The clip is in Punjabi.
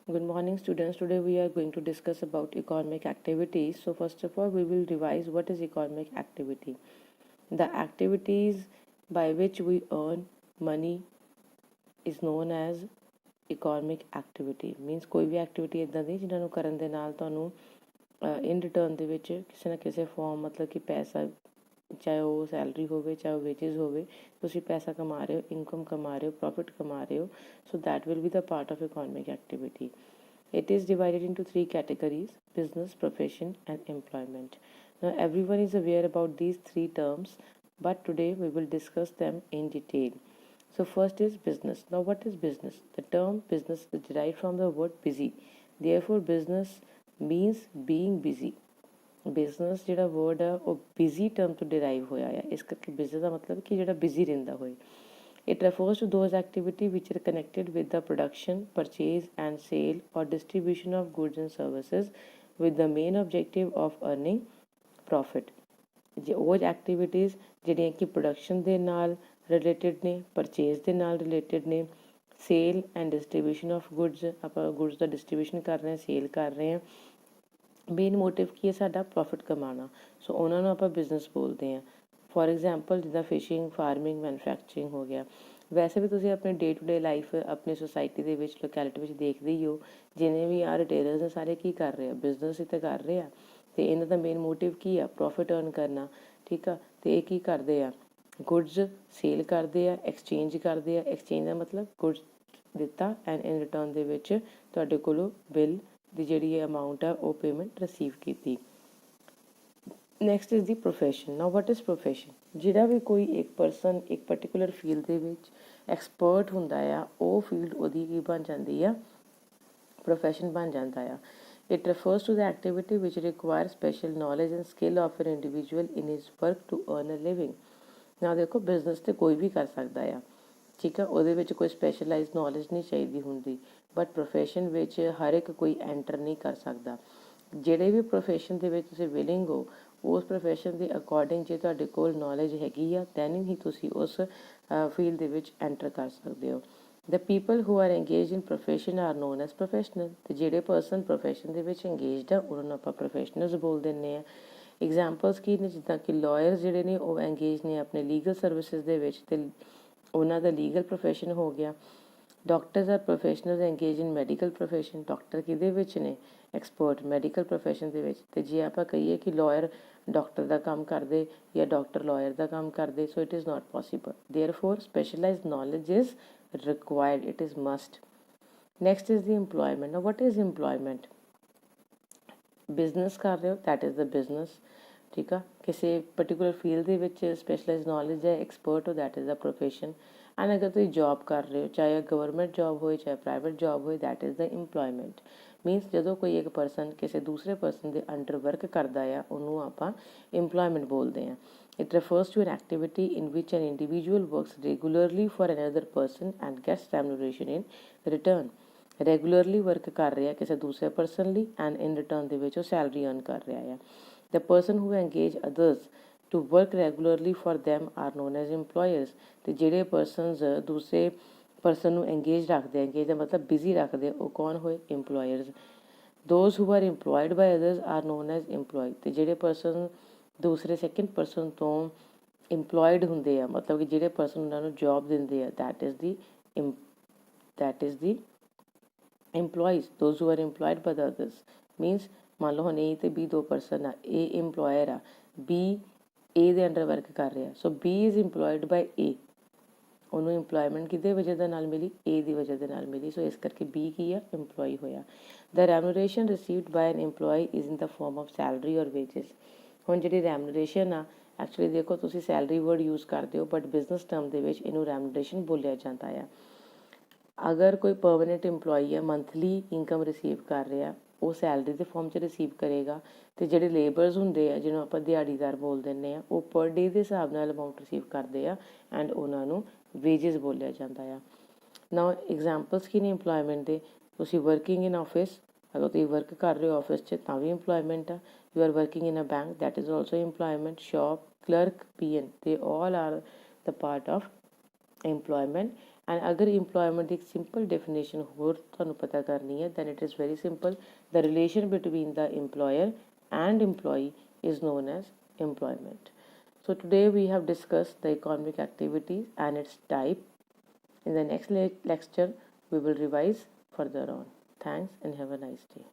Good morning, students. Today we are going to discuss about economic activities. So first of all, we will revise what is economic activity. The activities by which we earn money is known as economic activity. Means कोई भी activity इदां दी जिन्हां नूं करन दे नाल तुहानूं in return ਦੇ ਵਿੱਚ ਕਿਸੇ ਨਾ ਕਿਸੇ ਫਾਰਮ ਮਤਲਬ ਕਿ ਪੈਸਾ ਚਾਹੇ ਉਹ ਸੈਲਰੀ ਹੋਵੇ ਚਾਹੇ ਉਹ ਵੇਜਿਸ ਹੋਵੇ ਤੁਸੀਂ ਪੈਸਾ ਕਮਾ ਰਹੇ ਹੋ ਇਨਕਮ ਕਮਾ ਰਹੇ ਹੋ ਪ੍ਰੋਫਿਟ ਕਮਾ ਰਹੇ ਹੋ so that will be the part of economic activity. It is divided into three categories: business, profession, and employment. Now, everyone is aware about these three terms, but today we will discuss them in detail. So, first is business. Now, what is business? The term business is derived from the word busy. Therefore, business means being busy. Business ਜਿਹੜਾ ਵਰਡ ਆ ਉਹ ਬਿਜ਼ੀ ਟਰਮ ਤੋਂ ਡਿਰਾਈਵ ਹੋਇਆ ਆ, ਇਸ ਕਰਕੇ ਬਿਜ਼ਨਸ ਦਾ ਮਤਲਬ ਕਿ ਜਿਹੜਾ ਬਿਜ਼ੀ ਰਹਿੰਦਾ ਹੋਏ. It refers to those activities which are connected with the production, purchase and sale or distribution of goods and services with the main objective of earning profit. ਜੇ ਉਹ ਐਕਟੀਵਿਟੀਜ਼ ਜਿਹੜੀਆਂ ਕਿ ਪ੍ਰੋਡਕਸ਼ਨ ਦੇ ਨਾਲ ਰਿਲੇਟਡ ਨੇ, ਪਰਚੇਜ਼ ਦੇ ਨਾਲ ਰਿਲੇਟਡ ਨੇ, sale and distribution of goods, ਆਪਾਂ ਗੁੱਡਸ ਦਾ ਡਿਸਟਰੀਬਿਊਸ਼ਨ ਕਰ ਰਹੇ ਹਾਂ, ਸੇਲ ਕਰ ਰਹੇ ਹਾਂ, ਮੇਨ ਮੋਟਿਵ ਕੀ ਹੈ ਸਾਡਾ ਪ੍ਰੋਫਿਟ ਕਮਾਉਣਾ, ਸੋ ਉਹਨਾਂ ਨੂੰ ਆਪਾਂ ਬਿਜ਼ਨਸ ਬੋਲਦੇ ਹਾਂ. ਫੋਰ ਐਗਜ਼ਾਮਪਲ ਜਿੱਦਾਂ ਫਿਸ਼ਿੰਗ, ਫਾਰਮਿੰਗ, ਮੈਨੂਫੈਕਚਰਿੰਗ ਹੋ ਗਿਆ. ਵੈਸੇ ਵੀ ਤੁਸੀਂ ਆਪਣੇ ਡੇ ਟੂ ਡੇ ਲਾਈਫ ਆਪਣੀ ਸੁਸਾਇਟੀ ਦੇ ਵਿੱਚ, ਲੋਕੈਲਿਟੀ ਵਿੱਚ ਦੇਖਦੇ ਹੀ ਹੋ, ਜਿੰਨੇ ਵੀ ਆ ਰਿਟੇਲਰਸ ਨੇ ਸਾਰੇ ਕੀ ਕਰ ਰਹੇ ਆ, ਬਿਜ਼ਨਸ ਹੀ ਤਾਂ ਕਰ ਰਹੇ ਆ. ਅਤੇ ਇਹਨਾਂ ਦਾ ਮੇਨ ਮੋਟਿਵ ਕੀ ਆ, ਪ੍ਰੋਫਿਟ ਅਰਨ ਕਰਨਾ. ਠੀਕ ਆ, ਅਤੇ ਇਹ ਕੀ ਕਰਦੇ ਆ, ਗੁੱਡਸ ਸੇਲ ਕਰਦੇ ਆ, ਐਕਸਚੇਂਜ ਕਰਦੇ ਆ. ਐਕਸਚੇਂਜ ਦਾ ਮਤਲਬ ਗੁੱਡਸ ਦਿੱਤਾ ਐਂਡ ਇਨ ਰਿਟਰਨ ਦੇ ਵਿੱਚ ਤੁਹਾਡੇ ਕੋਲੋਂ ਬਿੱਲ ਦੀ ਜਿਹੜੀ ਅਮਾਊਂਟ ਆ ਉਹ ਪੇਮੈਂਟ ਰਿਸੀਵ ਕੀਤੀ. Next is the profession. Now what is profession? ਜਿਹੜਾ ਵੀ ਕੋਈ ਇੱਕ ਪਰਸਨ ਇੱਕ ਪਰਟੀਕੂਲਰ ਫੀਲਡ ਦੇ ਵਿੱਚ ਐਕਸਪਰਟ ਹੁੰਦਾ ਆ, ਉਹ ਫੀਲਡ ਉਹਦੀ ਕੀ ਬਣ ਜਾਂਦੀ ਆ, ਪ੍ਰੋਫੈਸ਼ਨ ਬਣ ਜਾਂਦਾ ਆ. It refers to the activity which requires special knowledge and skill of an individual in his work to earn a living. Now ਦੇਖੋ ਬਿਜ਼ਨਸ ਤੇ ਕੋਈ ਵੀ ਕਰ ਸਕਦਾ ਆ, ਠੀਕ ਆ, ਉਹਦੇ ਵਿੱਚ ਕੋਈ ਸਪੈਸ਼ਲਾਈਜ਼ ਨੌਲੇਜ ਨਹੀਂ ਚਾਹੀਦੀ ਹੁੰਦੀ, ਬਟ ਪ੍ਰੋਫੈਸ਼ਨ ਵਿੱਚ ਹਰ ਇੱਕ ਕੋਈ ਐਂਟਰ ਨਹੀਂ ਕਰ ਸਕਦਾ. ਜਿਹੜੇ ਵੀ ਪ੍ਰੋਫੈਸ਼ਨ ਦੇ ਵਿੱਚ ਤੁਸੀਂ ਵਿਲਿੰਗ ਹੋ, ਉਸ ਪ੍ਰੋਫੈਸ਼ਨ ਦੇ ਅਕੋਰਡਿੰਗ ਜੇ ਤੁਹਾਡੇ ਕੋਲ ਨੌਲੇਜ ਹੈਗੀ ਆ ਦੈਨ ਹੀ ਤੁਸੀਂ ਉਸ ਫੀਲਡ ਦੇ ਵਿੱਚ ਐਂਟਰ ਕਰ ਸਕਦੇ ਹੋ. The people who are engaged in profession are known as professional. ਤੇ ਜਿਹੜੇ ਪਰਸਨ ਪ੍ਰੋਫੈਸ਼ਨ ਦੇ ਵਿੱਚ ਇੰਗੇਜਡ ਆ ਉਹਨਾਂ ਨੂੰ ਆਪਾਂ ਪ੍ਰੋਫੈਸ਼ਨਲਸ ਬੋਲ ਦਿੰਦੇ ਹਾਂ. ਐਗਜ਼ਾਮਪਲਸ ਕੀ ਨੇ, ਜਿੱਦਾਂ ਕਿ ਲਾਇਰਸ ਜਿਹੜੇ ਨੇ ਉਹ ਇੰਗੇਜ ਨੇ ਆਪਣੇ ਲੀਗਲ ਸਰਵਿਸਿਜ਼ ਦੇ ਵਿੱਚ, ਅਤੇ ਉਹਨਾਂ ਦਾ ਲੀਗਲ ਪ੍ਰੋਫੈਸ਼ਨ ਹੋ ਗਿਆ. Doctors are professionals engage in medical profession. Doctor ਕਿਹਦੇ ਵਿੱਚ ਨੇ, ਐਕਸਪਰਟ ਮੈਡੀਕਲ ਪ੍ਰੋਫੈਸ਼ਨ ਦੇ ਵਿੱਚ. ਅਤੇ ਜੇ ਆਪਾਂ ਕਹੀਏ ਕਿ ਲਾਇਰ ਡਾਕਟਰ ਦਾ ਕੰਮ ਕਰਦੇ ਜਾਂ ਡਾਕਟਰ ਲਾਇਰ ਦਾ ਕੰਮ ਕਰਦੇ, so it is not possible. Therefore specialised knowledge is required, it is must. Next is the employment. Now what is employment? Business ਕਰ ਰਹੇ ਹੋ, that is the business. ਠੀਕ ਆ, ਕਿਸੇ ਪਰਟੀਕੂਲਰ ਫੀਲਡ ਦੇ ਵਿੱਚ ਸਪੈਸ਼ਲਾਈਜ਼ ਨੌਲੇਜ ਹੈ, ਐਕਸਪਰਟ ਹੋ, that is the profession. And ਅਗਰ ਤੁਸੀਂ ਜੋਬ ਕਰ ਰਹੇ ਹੋ, ਚਾਹੇ ਗਵਰਨਮੈਂਟ ਜੋਬ ਹੋਏ ਚਾਹੇ ਪ੍ਰਾਈਵੇਟ ਜੋਬ ਹੋਏ, that is the employment. Means ਜਦੋਂ ਕੋਈ ਇੱਕ ਪਰਸਨ ਕਿਸੇ ਦੂਸਰੇ ਪਰਸਨ ਦੇ ਅੰਡਰ ਵਰਕ ਕਰਦਾ ਆ, ਉਹਨੂੰ ਆਪਾਂ employment ਬੋਲਦੇ ਹਾਂ. It refers to an activity in which an individual works regularly for another person and gets remuneration in return. Regularly work ਕਰ ਰਿਹਾ ਕਿਸੇ ਦੂਸਰੇ ਪਰਸਨ ਲਈ ਐਂਡ ਇਨ ਰਿਟਰਨ ਦੇ ਵਿੱਚ ਉਹ ਸੈਲਰੀ ਅਰਨ ਕਰ ਰਿਹਾ ਆ. The person who engage others to work regularly for them are known as employers. ਅਤੇ ਜਿਹੜੇ ਪਰਸਨਸ ਦੂਸਰੇ ਪਰਸਨ ਨੂੰ ਐਂਗੇਜ ਰੱਖਦੇ ਆ, ਐਂਗੇਜ ਦਾ ਮਤਲਬ ਬਿਜ਼ੀ ਰੱਖਦੇ ਆ, ਉਹ ਕੌਣ ਹੋਏ, employers. Those who are employed by others are known as employee. ਅਤੇ ਜਿਹੜੇ ਪਰਸਨ ਦੂਸਰੇ ਸੈਕਿੰਡ ਪਰਸਨ ਤੋਂ ਇੰਪਲੋਇਡ ਹੁੰਦੇ ਆ, ਮਤਲਬ ਕਿ ਜਿਹੜੇ ਪਰਸਨ ਉਹਨਾਂ ਨੂੰ ਜੋਬ ਦਿੰਦੇ ਆ, that is the employees. Those who are employed by the others means ਮੰਨ ਲਓ ਹੁਣ A ਅਤੇ B ਦੋ ਪਰਸਨ ਆ, A employer ਆ, B A ਦੇ ਅੰਡਰ ਵਰਕ ਕਰ ਰਿਹਾ, ਸੋ B is employed by A. ਉਹਨੂੰ ਇੰਪਲੋਇਮੈਂਟ ਕਿਹਦੇ ਵਜ੍ਹਾ ਦੇ ਨਾਲ ਮਿਲੀ, A ਦੀ ਵਜ੍ਹਾ ਦੇ ਨਾਲ ਮਿਲੀ, ਸੋ ਇਸ ਕਰਕੇ B ਕੀ ਆ, ਇੰਪਲੋਈ ਹੋਇਆ. The remuneration received by an employee is in the form of salary or wages. ਹੁਣ ਜਿਹੜੀ ਰੈਮੂਨਰੇਸ਼ਨ ਆ, ਐਕਚੁਅਲੀ ਦੇਖੋ ਤੁਸੀਂ ਸੈਲਰੀ ਵਰਡ ਯੂਜ਼ ਕਰਦੇ ਹੋ, ਬਟ ਬਿਜ਼ਨਸ ਟਰਮ ਦੇ ਵਿੱਚ ਇਹਨੂੰ ਰੈਮੂਨਰੇਸ਼ਨ ਬੋਲਿਆ ਜਾਂਦਾ ਆ. ਅਗਰ ਕੋਈ ਪਰਮਾਨੈਂਟ ਇੰਪਲੋਈ ਹੈ, ਮੰਥਲੀ ਇਨਕਮ ਰਿਸੀਵ ਕਰ ਰਿਹਾ, ਉਹ ਸੈਲਰੀ ਦੇ ਫਾਰਮ 'ਚ ਰਿਸੀਵ ਕਰੇਗਾ. ਅਤੇ ਜਿਹੜੇ ਲੇਬਰਸ ਹੁੰਦੇ ਆ, ਜਿਹਨੂੰ ਆਪਾਂ ਦਿਹਾੜੀਦਾਰ ਬੋਲ ਦਿੰਦੇ ਹਾਂ, ਉਹ ਪਰ ਡੇ ਦੇ ਹਿਸਾਬ ਨਾਲ ਅਮਾਊਂਟ ਰਿਸੀਵ ਕਰਦੇ ਆ ਐਂਡ ਉਹਨਾਂ ਨੂੰ ਵੇਜਿਸ ਬੋਲਿਆ ਜਾਂਦਾ ਆ. ਨਾਓ ਐਗਜ਼ਾਮਪਲਸ ਕੀ ਨੇ ਇੰਪਲੋਇਮੈਂਟ ਦੇ, ਤੁਸੀਂ ਵਰਕਿੰਗ ਇਨ ਆਫਿਸ, ਅਗਰ ਤੁਸੀਂ ਵਰਕ ਕਰ ਰਹੇ ਹੋ ਆਫਿਸ 'ਚ ਤਾਂ ਵੀ ਇੰਪਲੋਇਮੈਂਟ ਆ. You are working in a bank, that is also employment. Shop, clerk, PN, they all are the part of employment. And अगर एम्प्लॉयमेंट की सिंपल डेफिनेशन होर तुहानू पता करनी है then it is very simple, the relation between the employer and employee is known as employment. So today we have discussed the economic activities and its type. In the next lecture we will revise further on. Thanks and have a nice day.